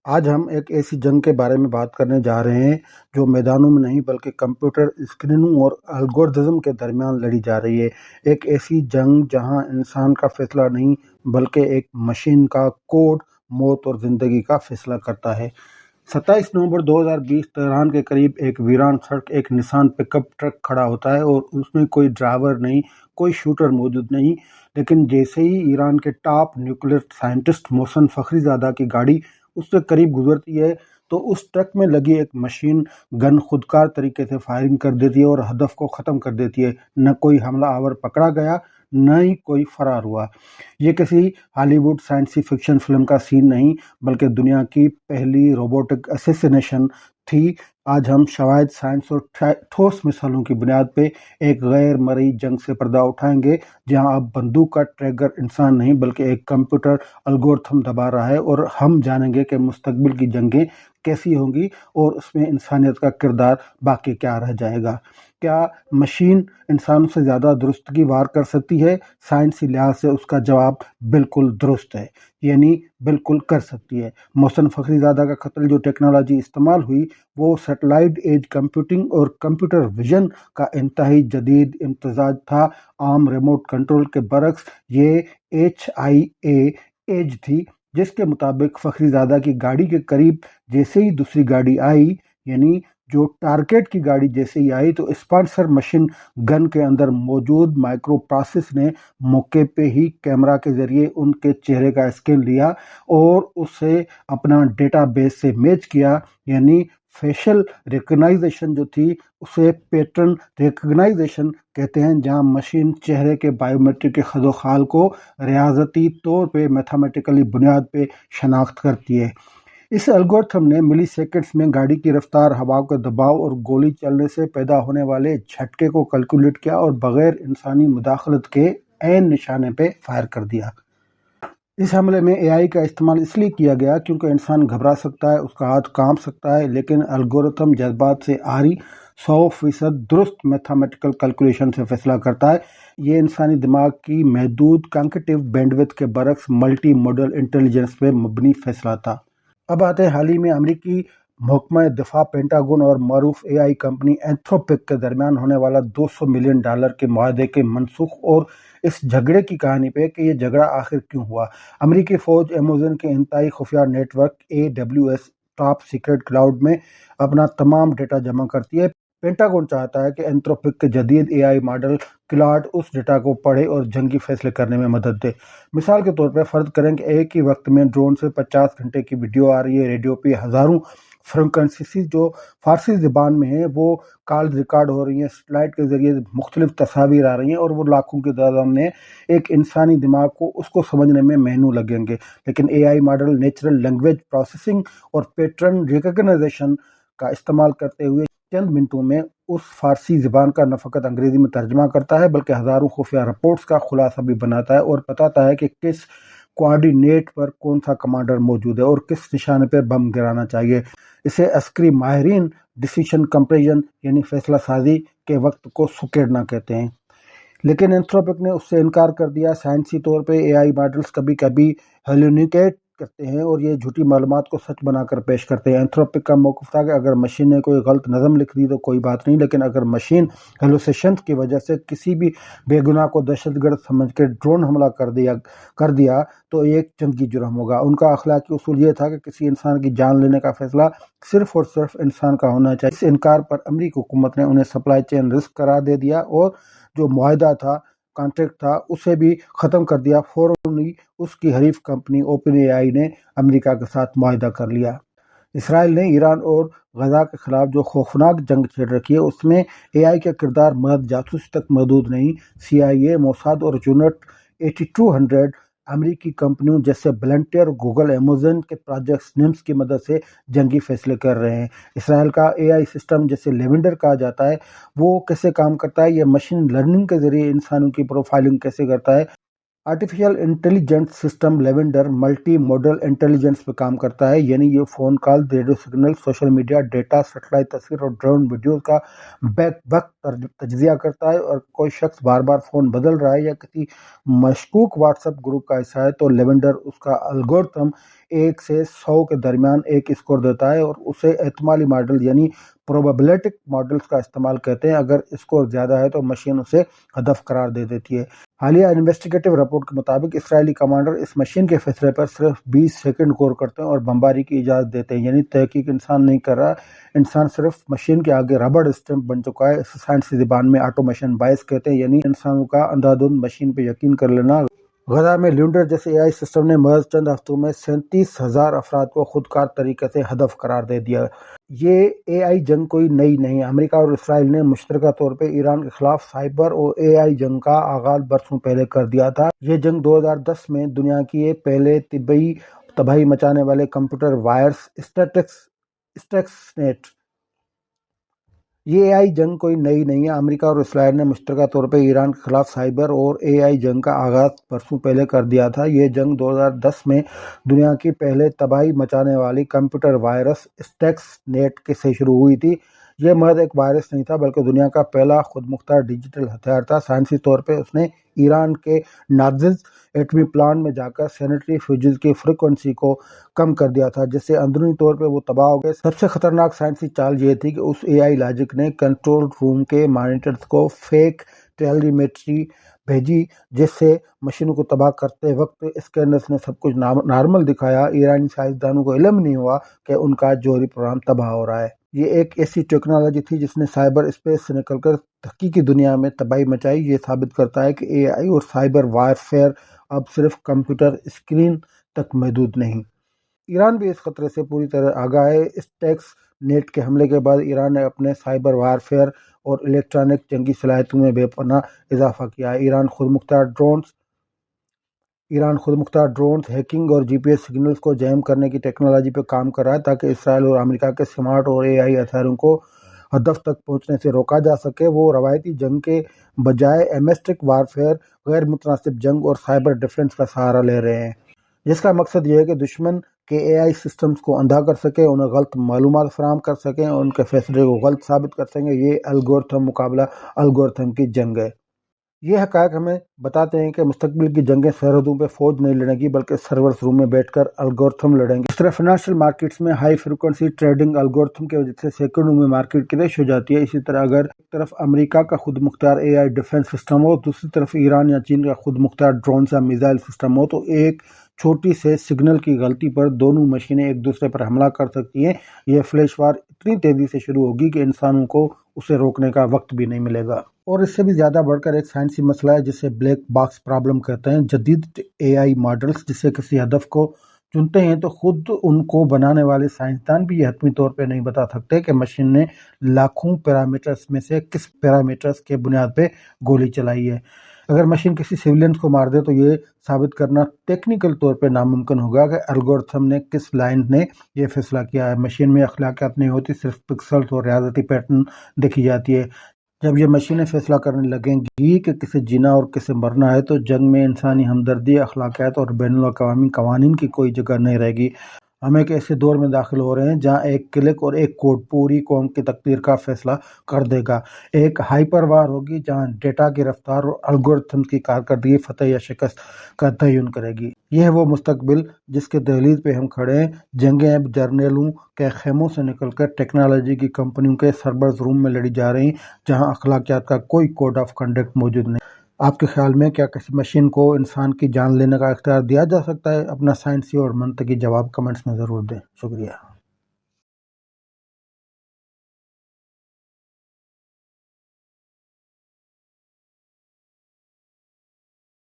آج ہم ایک ایسی جنگ کے بارے میں بات کرنے جا رہے ہیں جو میدانوں میں نہیں بلکہ کمپیوٹر اسکرینوں اور الگورتھم کے درمیان لڑی جا رہی ہے۔ ایک ایسی جنگ جہاں انسان کا فیصلہ نہیں بلکہ ایک مشین کا کوڈ موت اور زندگی کا فیصلہ کرتا ہے۔ 27 نومبر 2020 تہران کے قریب ایک ویران سڑک ایک نسان پک اپ ٹرک کھڑا ہوتا ہے اور اس میں کوئی ڈرائیور نہیں، کوئی شوٹر موجود نہیں، لیکن جیسے ہی ایران کے ٹاپ نیوکلیئر سائنٹسٹ محسن فخری زادہ کی گاڑی اس سے قریب گزرتی ہے تو اس ٹرک میں لگی ایک مشین گن خودکار طریقے سے فائرنگ کر دیتی ہے اور ہدف کو ختم کر دیتی ہے۔ نہ کوئی حملہ آور پکڑا گیا، نہ ہی کوئی فرار ہوا۔ یہ کسی ہالی ووڈ سائنسی فکشن فلم کا سین نہیں بلکہ دنیا کی پہلی روبوٹک اسیسینیشن تھی۔ آج ہم شواہد، سائنس اور ٹھوس مثالوں کی بنیاد پہ ایک غیر مرئی جنگ سے پردہ اٹھائیں گے جہاں اب بندوق کا ٹریگر انسان نہیں بلکہ ایک کمپیوٹر الگورتھم دبا رہا ہے، اور ہم جانیں گے کہ مستقبل کی جنگیں کیسی ہوں گی اور اس میں انسانیت کا کردار باقی کیا رہ جائے گا۔ کیا مشین انسانوں سے زیادہ درستگی وار کر سکتی ہے؟ سائنسی لحاظ سے اس کا جواب بالکل درست ہے، یعنی بالکل کر سکتی ہے۔ محسن فخری زادہ کا قتل جو ٹیکنالوجی استعمال ہوئی وہ سیٹلائٹ ایج کمپیوٹنگ اور کمپیوٹر ویژن کا انتہائی جدید امتزاج تھا۔ عام ریموٹ کنٹرول کے برعکس یہ HIA ایج تھی، جس کے مطابق فخری زادہ کی گاڑی کے قریب جیسے ہی دوسری گاڑی آئی، یعنی جو ٹارگیٹ کی گاڑی جیسے ہی آئی، تو اسپانسر مشین گن کے اندر موجود مائکرو پروسیس نے موقع پہ ہی کیمرہ کے ذریعے ان کے چہرے کا اسکین لیا اور اسے اپنا ڈیٹا بیس سے میچ کیا، یعنی فیشل ریکگنائزیشن جو تھی اسے پیٹرن ریکگنائزیشن کہتے ہیں، جہاں مشین چہرے کے بائیو میٹرک کے خد و خال کو ریاضتی طور پہ میتھمیٹیکلی بنیاد پہ شناخت کرتی ہے۔ اس الگورتھم نے ملی سیکنڈز میں گاڑی کی رفتار، ہوا کا دباؤ اور گولی چلنے سے پیدا ہونے والے جھٹکے کو کیلکولیٹ کیا اور بغیر انسانی مداخلت کے عین نشانے پہ فائر کر دیا۔ اس حملے میں AI کا استعمال اس لیے کیا گیا کیونکہ انسان گھبرا سکتا ہے، اس کا ہاتھ کانپ سکتا ہے، لیکن الگورتھم جذبات سے آری 100% درست میتھمیٹیکل کیلکولیشن سے فیصلہ کرتا ہے۔ یہ انسانی دماغ کی محدود کانکٹیو بینڈوتھ کے برعکس ملٹی موڈل انٹیلیجنس پہ مبنی فیصلہ تھا۔ اب آتے ہیں حال ہی میں امریکی محکمہ دفاع پینٹاگون اور معروف AI کمپنی اینتھروپک کے درمیان ہونے والا $200 ملین کے معاہدے کے منسوخ اور اس جھگڑے کی کہانی پہ کہ یہ جھگڑا آخر کیوں ہوا۔ امریکی فوج ایمیزون کے انتہائی خفیہ network AWS top secret cloud میں اپنا تمام ڈیٹا جمع کرتی ہے۔ پینٹاگون چاہتا ہے کہ اینتھروپک کے جدید AI ماڈل کلاڈ اس ڈیٹا کو پڑھے اور جنگی فیصلے کرنے میں مدد دے۔ مثال کے طور پر فرض کریں کہ ایک ہی وقت میں ڈرون سے 50 گھنٹے کی ویڈیو آ رہی ہے، ریڈیو پہ ہزاروں فریکوینسیز جو فارسی زبان میں ہیں وہ کال ریکارڈ ہو رہی ہیں، سیٹلائٹ کے ذریعے مختلف تصاویر آ رہی ہیں اور وہ لاکھوں کی تعداد میں ایک انسانی دماغ کو اس کو سمجھنے میں مہینوں لگیں گے، لیکن AI model natural language processing اور پیٹرن ریکگنائزیشن کا استعمال کرتے ہوئے چند منٹوں میں اس فارسی زبان کا نہ فقط انگریزی میں ترجمہ کرتا ہے بلکہ ہزاروں خفیہ رپورٹس کا خلاصہ بھی بناتا ہے اور بتاتا ہے کہ کس کوآرڈینیٹ پر کون سا کمانڈر موجود ہے اور کس نشانے پر بم گرانا چاہیے۔ اسے عسکری ماہرین ڈیسیشن کمپریشن یعنی فیصلہ سازی کے وقت کو سکیڑنا کہتے ہیں، لیکن اینتھروپک نے اس سے انکار کر دیا۔ سائنسی طور پہ AI ماڈلز کبھی کبھی ہیلوسینیٹ کرتے ہیں اور یہ جھوٹی معلومات کو سچ بنا کر پیش کرتے ہیں۔ اینتھروپک کا موقف تھا کہ اگر مشین نے کوئی غلط نظم لکھ دی تو کوئی بات نہیں، لیکن اگر مشین ہیلوسینیشن کی وجہ سے کسی بھی بے گناہ کو دہشت گرد سمجھ کے ڈرون حملہ کر دیا تو ایک جنگی جرم ہوگا۔ ان کا اخلاقی اصول یہ تھا کہ کسی انسان کی جان لینے کا فیصلہ صرف اور صرف انسان کا ہونا چاہیے۔ اس انکار پر امریکی حکومت نے انہیں سپلائی چین رسک قرار دے دیا اور جو معاہدہ تھا، کانٹریکٹ تھا، اسے بھی ختم کر دیا۔ فوراً ہی اس کی حریف کمپنی اوپن AI نے امریکہ کے ساتھ معاہدہ کر لیا۔ اسرائیل نے ایران اور غزہ کے خلاف جو خوفناک جنگ چھیڑ رکھی ہے اس میں AI کا کردار محض جاسوسی تک محدود نہیں۔ CIA، موساد اور یونٹ 8200 امریکی کمپنیوں جیسے پلانٹیر، گوگل، ایمیزون کے پروجیکٹ نیمس کی مدد سے جنگی فیصلے کر رہے ہیں۔ اسرائیل کا AI سسٹم جسے لیونڈر کہا جاتا ہے وہ کیسے کام کرتا ہے؟ یہ مشین لرننگ کے ذریعے انسانوں کی پروفائلنگ کیسے کرتا ہے؟ Artificial intelligence system Lavender multi modal intelligence پہ کام کرتا ہے، یعنی یہ phone call, radio signal, social media data, satellite تصویر اور ڈرون ویڈیوز کا بیک وقت تجزیہ کرتا ہے، اور کوئی شخص بار بار فون بدل رہا ہے یا کسی مشکوک واٹس ایپ گروپ کا حصہ ہے تو لیونڈر اس کا الگورتھم 1 سے 100 کے درمیان ایک اسکور دیتا ہے، اور اسے احتمالی ماڈل یعنی پروبیبلٹک ماڈلز کا استعمال کہتے ہیں۔ اگر اسکور زیادہ ہے تو مشین اسے ہدف قرار دے دیتی ہے۔ حالیہ انویسٹیگیٹو رپورٹ کے مطابق اسرائیلی کمانڈر اس مشین کے فیصلے پر صرف 20 سیکنڈ غور کرتے ہیں اور بمباری کی اجازت دیتے ہیں، یعنی تحقیق انسان نہیں کر رہا، انسان صرف مشین کے آگے ربڑ اسٹمپ بن چکا ہے۔ اس سائنسی زبان میں آٹومیشن بائس کہتے ہیں، یعنی انسانوں کا اندھا دھند مشین پہ یقین کر لینا۔ غزہ میں لیونڈر جیسے اے آئی سسٹم نے محض چند ہفتوں میں 37,000 افراد کو خودکار طریقے سے ہدف قرار دے دیا۔ یہ اے آئی جنگ کوئی نئی نہیں ہے۔ امریکہ اور اسرائیل نے مشترکہ طور پہ ایران کے خلاف سائبر اور اے آئی جنگ کا آغاز برسوں پہلے کر دیا تھا۔ یہ جنگ 2010 میں دنیا کی پہلے تباہی مچانے والے کمپیوٹر وائرس اسٹکس نیٹ۔ یہ اے آئی جنگ کوئی نئی نہیں ہے۔ امریکہ اور اسرائیل نے مشترکہ طور پہ ایران کے خلاف سائبر اور اے آئی جنگ کا آغاز برسوں پہلے کر دیا تھا۔ یہ جنگ 2010 میں دنیا کی پہلے تباہی مچانے والی کمپیوٹر وائرس اسٹکس نیٹ سے شروع ہوئی تھی۔ یہ محض ایک وائرس نہیں تھا بلکہ دنیا کا پہلا خود مختار ڈیجیٹل ہتھیار تھا۔ سائنسی طور پہ اس نے ایران کے ناطنز ایٹمی پلانٹ میں جا کر سینیٹری فیوجز کی فریکوینسی کو کم کر دیا تھا، جس سے اندرونی طور پہ وہ تباہ ہو گئے۔ سب سے خطرناک سائنسی چال یہ تھی کہ اس اے آئی لاجک نے کنٹرول روم کے مانیٹرز کو فیک ٹیلیمیٹری بھیجی، جس سے مشینوں کو تباہ کرتے وقت اسکینرز نے سب کچھ نارمل دکھایا۔ ایرانی سائنسدانوں کو علم نہیں ہوا کہ ان کا جوہری پروگرام تباہ ہو رہا ہے۔ یہ ایک ایسی ٹیکنالوجی تھی جس نے سائبر اسپیس سے نکل کر حقیقی دنیا میں تباہی مچائی۔ یہ ثابت کرتا ہے کہ اے آئی اور سائبر وارفیئر اب صرف کمپیوٹر اسکرین تک محدود نہیں۔ ایران بھی اس خطرے سے پوری طرح آگاہ ہے۔ اسٹکس نیٹ کے حملے کے بعد ایران نے اپنے سائبر وارفیئر اور الیکٹرانک جنگی صلاحیتوں میں بے پناہ اضافہ کیا ہے۔ ایران خود مختار ڈرونز، ہیکنگ اور جی پی ایس سگنلز کو جیم کرنے کی ٹیکنالوجی پہ کام کر رہا ہے تاکہ اسرائیل اور امریکہ کے سمارٹ اور اے آئی ہتھیاروں کو ہدف تک پہنچنے سے روکا جا سکے۔ وہ روایتی جنگ کے بجائے ایمیسٹک وارفیئر، غیر متناسب جنگ اور سائبر ڈیفنس کا سہارا لے رہے ہیں، جس کا مقصد یہ ہے کہ دشمن کے اے آئی سسٹمز کو اندھا کر سکے، انہیں غلط معلومات فراہم کر سکیں اور ان کے فیصلے کو غلط ثابت کر سکیں۔ یہ الگورتھم مقابلہ الگورتھم کی جنگ ہے۔ یہ حقائق ہمیں بتاتے ہیں کہ مستقبل کی جنگیں سرحدوں پہ فوج نہیں لڑیں گی بلکہ سرورز روم میں بیٹھ کر الگورتھم لڑیں گے۔ اس طرح فائنانشل مارکیٹس میں ہائی فریکوینسی ٹریڈنگ الگورتھم کی وجہ سے سیکنڈوں میں مارکیٹ کریش ہو جاتی ہے۔ اسی طرح اگر ایک طرف امریکہ کا خود مختار اے آئی ڈیفنس سسٹم ہو، دوسری طرف ایران یا چین کا خود مختار ڈرونز یا میزائل سسٹم ہو، تو ایک چھوٹی سے سگنل کی غلطی پر دونوں مشینیں ایک دوسرے پر حملہ کر سکتی ہیں۔ یہ فلیش وار اتنی تیزی سے شروع ہوگی کہ انسانوں کو اسے روکنے کا وقت بھی نہیں ملے گا۔ اور اس سے بھی زیادہ بڑھ کر ایک سائنسی مسئلہ ہے جسے بلیک باکس پرابلم کہتے ہیں۔ جدید اے آئی ماڈلز جسے کسی ہدف کو چنتے ہیں تو خود ان کو بنانے والے سائنسدان بھی یہ حتمی طور پہ نہیں بتا سکتے کہ مشین نے لاکھوں پیرامیٹرز میں سے کس پیرامیٹرز کے بنیاد پہ گولی چلائی ہے۔ اگر مشین کسی سیولینز کو مار دے تو یہ ثابت کرنا ٹیکنیکل طور پہ ناممکن ہوگا کہ الگورتھم نے کس لائن نے یہ فیصلہ کیا ہے۔ مشین میں اخلاقیات نہیں ہوتی، صرف پکسلز اور ریاضیاتی پیٹرن دیکھی جاتی ہے۔ جب یہ مشینیں فیصلہ کرنے لگیں گی کہ کسے جینا اور کسے مرنا ہے تو جنگ میں انسانی ہمدردی، اخلاقیات اور بین الاقوامی قوانین کی کوئی جگہ نہیں رہے گی۔ ہم ایک ایسے دور میں داخل ہو رہے ہیں جہاں ایک کلک اور ایک کوڈ پوری قوم کی تقدیر کا فیصلہ کر دے گا۔ ایک ہائپر وار ہوگی جہاں ڈیٹا کی رفتار اور الگورتھم کی کارکردگی فتح یا شکست کا تعین کرے گی۔ یہ ہے وہ مستقبل جس کے دہلیز پہ ہم کھڑے ہیں۔ جنگیں اب جرنیلوں کے خیموں سے نکل کر ٹیکنالوجی کی کمپنیوں کے سربرز روم میں لڑی جا رہی ہیں، جہاں اخلاقیات کا کوئی کوڈ آف کنڈکٹ موجود نہیں۔ آپ کے خیال میں کیا کسی مشین کو انسان کی جان لینے کا اختیار دیا جا سکتا ہے؟ اپنا سائنسی اور منطقی جواب کمنٹس میں ضرور دیں۔ شکریہ۔